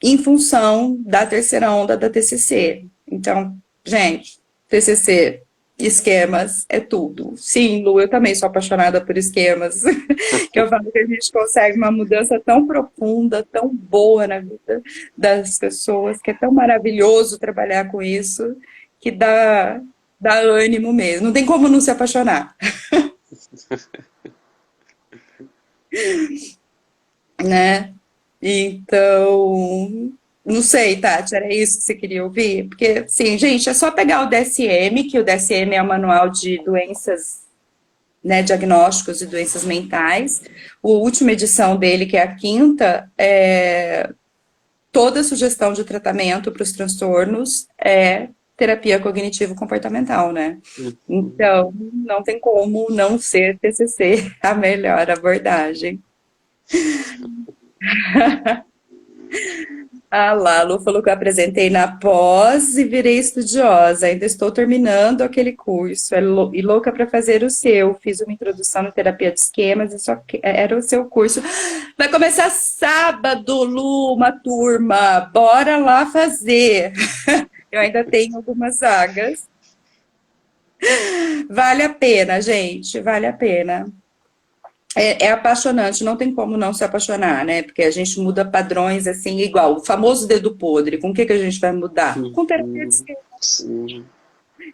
em função da terceira onda da TCC. Então, gente, TCC, esquemas, é tudo. Sim, Lu, eu também sou apaixonada por esquemas, que eu falo que a gente consegue uma mudança tão profunda, tão boa na vida das pessoas, que é tão maravilhoso trabalhar com isso, que dá ânimo mesmo. Não tem como não se apaixonar, né? Então, não sei, Tati, era isso que você queria ouvir? Porque, sim, gente, é só pegar o DSM, que o DSM é o Manual de Doenças né, diagnósticos de doenças mentais. A última edição dele, que é a quinta, toda sugestão de tratamento para os transtornos é terapia cognitivo-comportamental, né? Uhum. Então, não tem como não ser TCC a melhor abordagem. Ah lá, a Lu falou que eu apresentei na pós e virei estudiosa. Ainda estou terminando aquele curso. E louca para fazer o seu. Fiz uma introdução na terapia de esquemas e só que era o seu curso. Vai começar sábado, Lu, uma turma. Bora lá fazer. Eu ainda tenho algumas vagas. Vale a pena, gente, vale a pena. É apaixonante, não tem como não se apaixonar, né? Porque a gente muda padrões assim, igual o famoso dedo podre. Com o que a gente vai mudar? Com terapia de Uhum. esquema. Sim.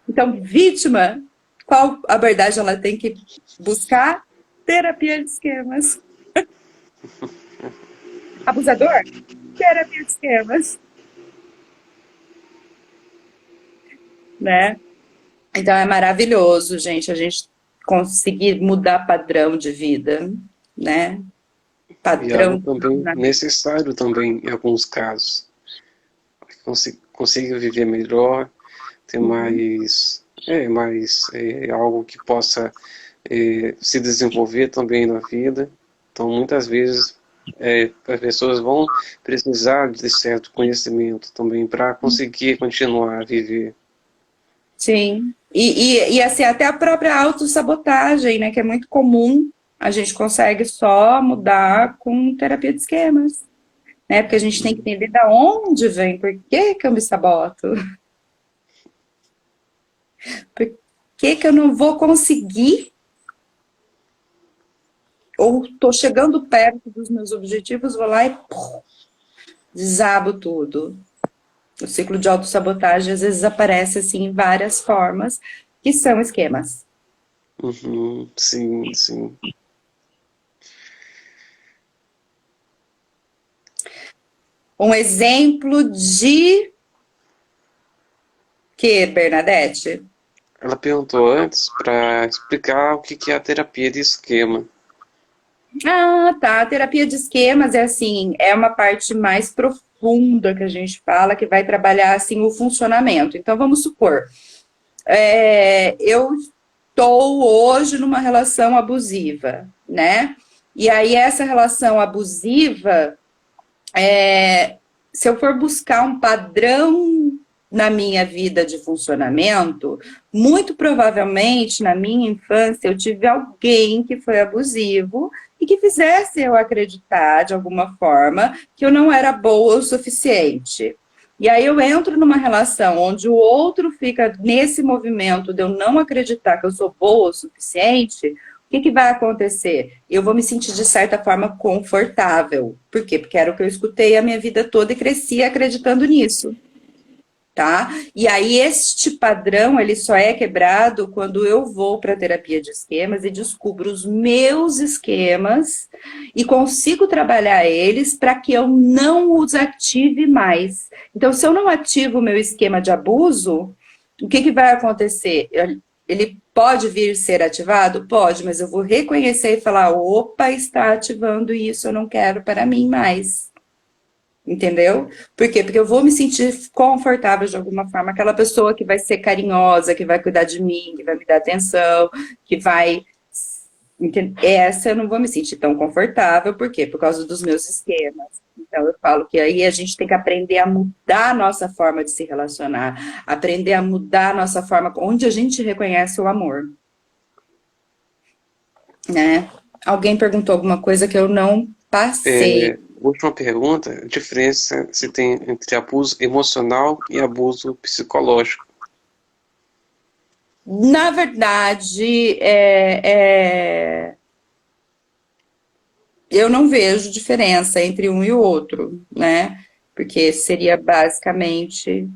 Então, vítima, qual abordagem ela tem que buscar? Terapia de esquemas. Abusador? Terapia de esquemas, né? Então é maravilhoso, gente, a gente conseguir mudar padrão de vida, né? E algo Padrão também na vida. necessário também em alguns casos. Consiga viver melhor, ter mais, algo que possa se desenvolver também na vida. Então, muitas vezes, as pessoas vão precisar de certo conhecimento também para conseguir continuar a viver. Sim. E assim, até a própria autossabotagem, né? Que é muito comum, a gente consegue só mudar com terapia de esquemas, né? Porque a gente tem que entender da onde vem, por que que eu me saboto? Por que que eu não vou conseguir? Ou tô chegando perto dos meus objetivos, vou lá e pum, desabo tudo. O ciclo de autossabotagem às vezes aparece assim em várias formas, que são esquemas. Uhum, sim, sim. Um exemplo de que, Bernadette? Ela perguntou antes para explicar o que que é a terapia de esquema. Ah, tá. A terapia de esquemas é assim, é uma parte mais profunda que a gente fala, que vai trabalhar assim o funcionamento. Então, vamos supor, eu estou hoje numa relação abusiva, né? E aí essa relação abusiva, se eu for buscar um padrão na minha vida de funcionamento, muito provavelmente na minha infância eu tive alguém que foi abusivo e que fizesse eu acreditar de alguma forma que eu não era boa o suficiente. E aí eu entro numa relação onde o outro fica nesse movimento de eu não acreditar que eu sou boa o suficiente, o que que vai acontecer? Eu vou me sentir de certa forma confortável. Por quê? Porque era o que eu escutei a minha vida toda e cresci acreditando nisso, tá? E aí este padrão, ele só é quebrado quando eu vou para a terapia de esquemas e descubro os meus esquemas e consigo trabalhar eles para que eu não os ative mais. Então, se eu não ativo o meu esquema de abuso, o que que vai acontecer? Ele pode vir ser ativado? Pode, mas eu vou reconhecer e falar: opa, está ativando isso, eu não quero para mim mais. Entendeu? Por quê? Porque eu vou me sentir confortável de alguma forma. Aquela pessoa que vai ser carinhosa, que vai cuidar de mim, que vai me dar atenção, que vai. Essa eu não vou me sentir tão confortável. Por quê? Por causa dos meus esquemas. Então eu falo que aí a gente tem que aprender a mudar a nossa forma de se relacionar, aprender a mudar a nossa forma, onde a gente reconhece o amor, né? Alguém perguntou alguma coisa que eu não passei. Última pergunta, a diferença se tem entre abuso emocional e abuso psicológico. Na verdade, eu não vejo diferença entre um e o outro, né? Porque seria basicamente.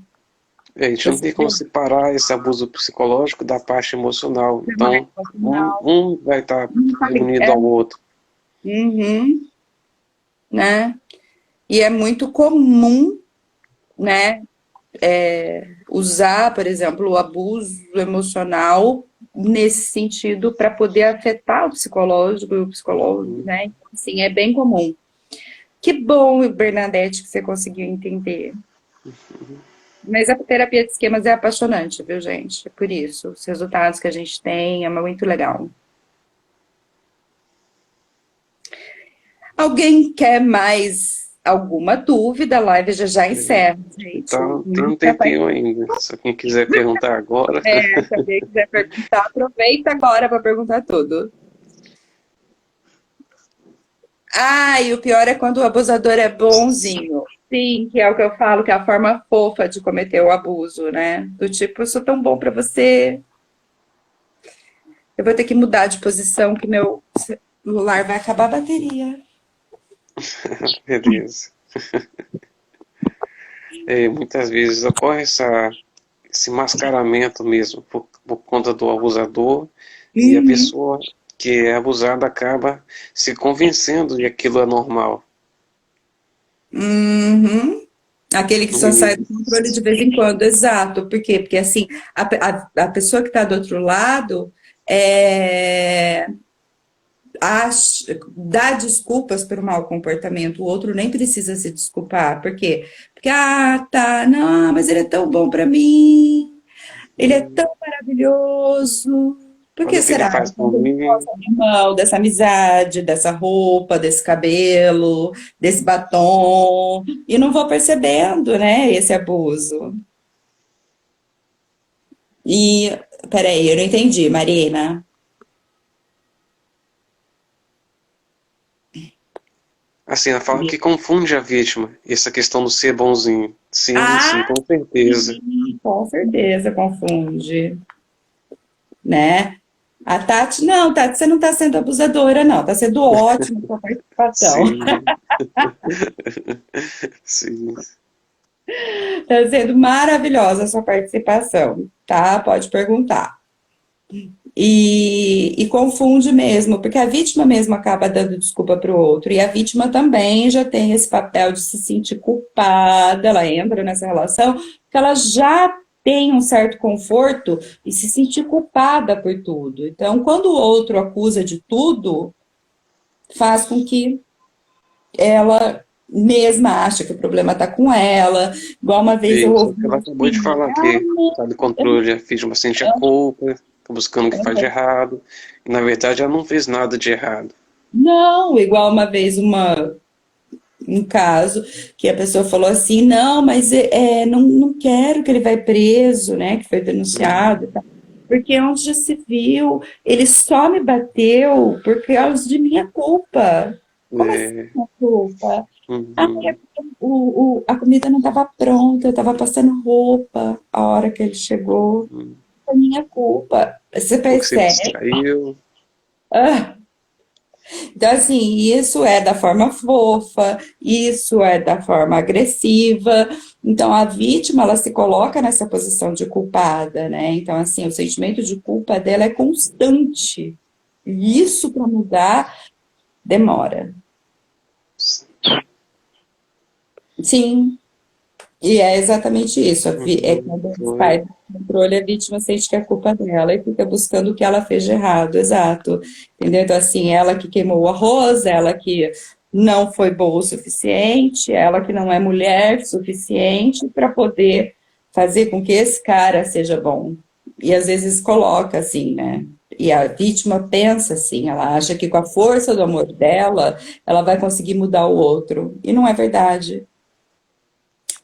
A gente não tem como separar esse abuso psicológico da parte emocional. Então, um vai estar unido ao outro. Uhum, né? E é muito comum, né? Usar, por exemplo, o abuso emocional nesse sentido para poder afetar o psicológico e o psicólogo, né? Então, assim, é bem comum. Que bom, Bernadette, que você conseguiu entender. Mas a terapia de esquemas é apaixonante, viu, gente? É por isso. Os resultados que a gente tem é muito legal. Alguém quer mais alguma dúvida? A live já encerra, gente. Então, tem um tempinho ainda. Se alguém quiser perguntar agora. Se alguém quiser perguntar, aproveita agora para perguntar tudo. Ah, e o pior é quando o abusador é bonzinho. Sim, que é o que eu falo, que é a forma fofa de cometer o abuso, né? Do tipo, eu sou tão bom pra você. Eu vou ter que mudar de posição, que meu celular vai acabar a bateria. Beleza. Muitas vezes ocorre esse mascaramento mesmo por conta do abusador e a pessoa que é abusada acaba se convencendo de que aquilo é normal. Uhum. Aquele que só sai do controle de vez em quando, exato. Por quê? Porque assim, a pessoa que está do outro lado dá desculpas pelo mau comportamento, o outro nem precisa se desculpar. Por quê? Porque, tá, não, mas ele é tão bom para mim, ele é tão maravilhoso. Por Olha que o que ele será? faz por Quando ele mim. gosta de mão, dessa amizade, dessa roupa, desse cabelo, desse batom, e não vou percebendo, né, esse abuso. E, peraí, eu não entendi, Marina. Assim, ela fala que confunde a vítima, essa questão do ser bonzinho. Sim, sim, Ah, com certeza. sim, com certeza confunde, né? A Tati, não, Tati, você não está sendo abusadora, não, está sendo ótima a sua participação. Sim, sim. Está sendo maravilhosa a sua participação, tá? Pode perguntar. E confunde mesmo, porque a vítima mesmo acaba dando desculpa para o outro, e a vítima também já tem esse papel de se sentir culpada, ela entra nessa relação, porque ela já tem um certo conforto e se sentir culpada por tudo. Então, quando o outro acusa de tudo, faz com que ela mesma ache que o problema está com ela. Igual uma vez eu Isso, ouvi ela acabou de assim, falar que está de controle, a vítima sente a culpa, está buscando o que faz de errado, e na verdade ela não fez nada de errado. não, igual uma vez um caso que a pessoa falou assim, não, mas não quero que ele vai preso, né, que foi denunciado, e tal, porque onde já se viu, ele só me bateu por causa de minha culpa. Como assim É, minha culpa? Ah, uhum, a comida não estava pronta, eu estava passando roupa a hora que ele chegou. uhum. Foi minha culpa. Você Porque você percebe? distraiu. Ah, então, assim, isso é da forma fofa, isso é da forma agressiva. Então, a vítima, ela se coloca nessa posição de culpada, né? Então, assim, o sentimento de culpa dela é constante. E isso, para mudar, demora. Sim, e é exatamente isso. É Uhum, quando eles foi. saem do controle, a vítima sente que é culpa dela e fica buscando o que ela fez de errado, exato. Entendeu? Então, assim, ela que queimou o arroz, ela que não foi boa o suficiente, ela que não é mulher suficiente para poder fazer com que esse cara seja bom. E às vezes coloca assim, né? E a vítima pensa assim, ela acha que com a força do amor dela, ela vai conseguir mudar o outro. E não é verdade.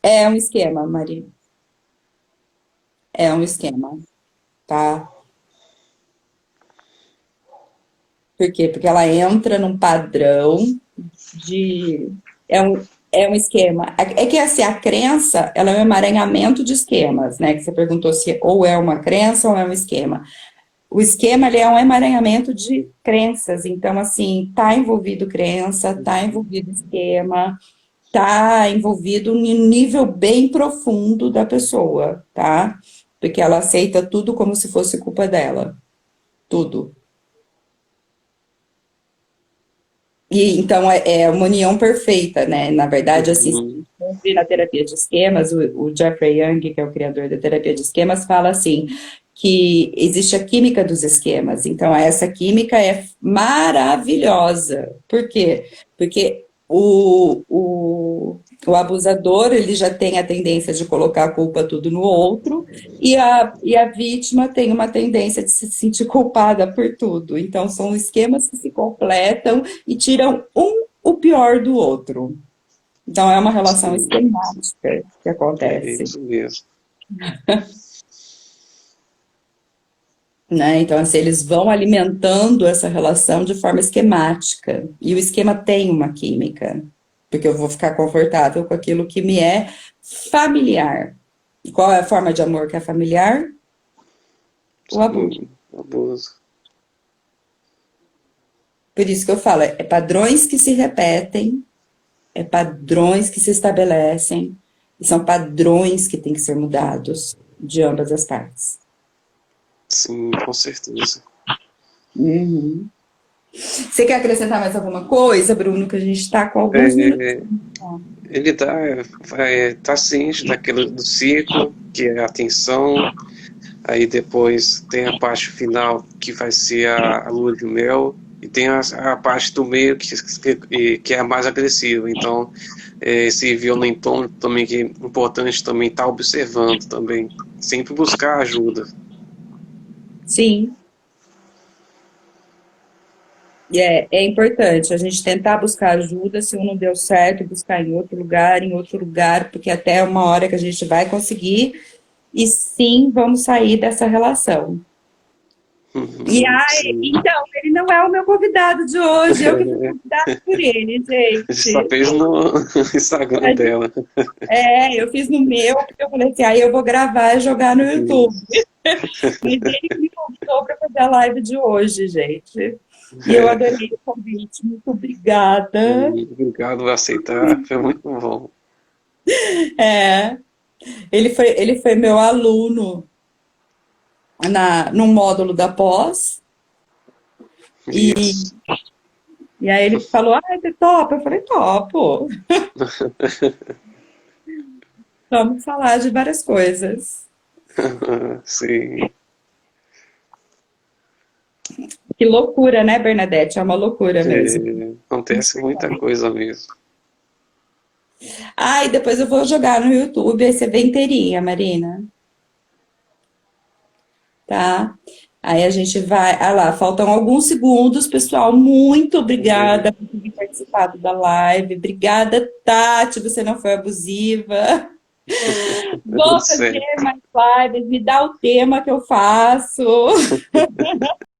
É um esquema, Maria. É um esquema, tá? Por quê? Porque ela entra num padrão de. É um esquema. É que assim, a crença, ela é um emaranhamento de esquemas, né? Que você perguntou se ou é uma crença ou é um esquema. O esquema, ele é um emaranhamento de crenças. Então, assim, tá envolvido crença, tá envolvido esquema, tá envolvido em um nível bem profundo da pessoa, tá? Porque ela aceita tudo como se fosse culpa dela. Tudo. E então é uma união perfeita, né? Na verdade, assim, Uhum, na terapia de esquemas, o Jeffrey Young, que é o criador da terapia de esquemas, fala assim que existe a química dos esquemas. Então, essa química é maravilhosa. Por quê? Porque o abusador, ele já tem a tendência de colocar a culpa tudo no outro, e a vítima tem uma tendência de se sentir culpada por tudo. Então, são esquemas que se completam e tiram um o pior do outro. Então, é uma relação Sim, esquemática que é acontece. isso mesmo. Né? Então, assim, eles vão alimentando essa relação de forma esquemática. E o esquema tem uma química, porque eu vou ficar confortável com aquilo que me é familiar. E qual é a forma de amor que é familiar? O abuso. Sim, abuso. Por isso que eu falo, é padrões que se repetem, é padrões que se estabelecem, e são padrões que têm que ser mudados de ambas as partes. Sim, com certeza. Uhum. Você quer acrescentar mais alguma coisa, Bruno? Que a gente está com alguns minutos. É, ele tá ciente daquilo do ciclo, que é a atenção, aí depois tem a parte final, que vai ser a lua de mel, e tem a parte do meio, que é a mais agressiva. Então, esse violentão também, que é importante também estar observando também, sempre buscar ajuda. Sim, é importante a gente tentar buscar ajuda, se um não deu certo, buscar em outro lugar, porque até uma hora que a gente vai conseguir, e sim, vamos sair dessa relação. E Sim. então, ele não é o meu convidado de hoje, eu que fui convidada por ele, A gente só gente. fez no Instagram dela. Eu fiz no meu, porque eu falei assim, aí eu vou gravar e jogar no YouTube. Mas ele que me convidou para fazer a live de hoje, gente. E eu adorei o convite. Muito obrigada. Obrigado por aceitar, foi muito bom. É, ele foi meu aluno no módulo da pós. E, Isso. e aí ele falou, ah, você topa? Eu falei, topo. Vamos falar de várias coisas. Sim. Que loucura, né, Bernadette? É uma loucura mesmo. Acontece muita coisa mesmo. Ah, e depois eu vou jogar no YouTube, aí você vê inteirinha, Marina. Tá? Aí a gente vai. Ah lá, faltam alguns segundos, pessoal. Muito obrigada por ter participado da live. Obrigada, Tati, você não foi abusiva. Tudo Vou fazer certo. mais lives, me dá o tema que eu faço.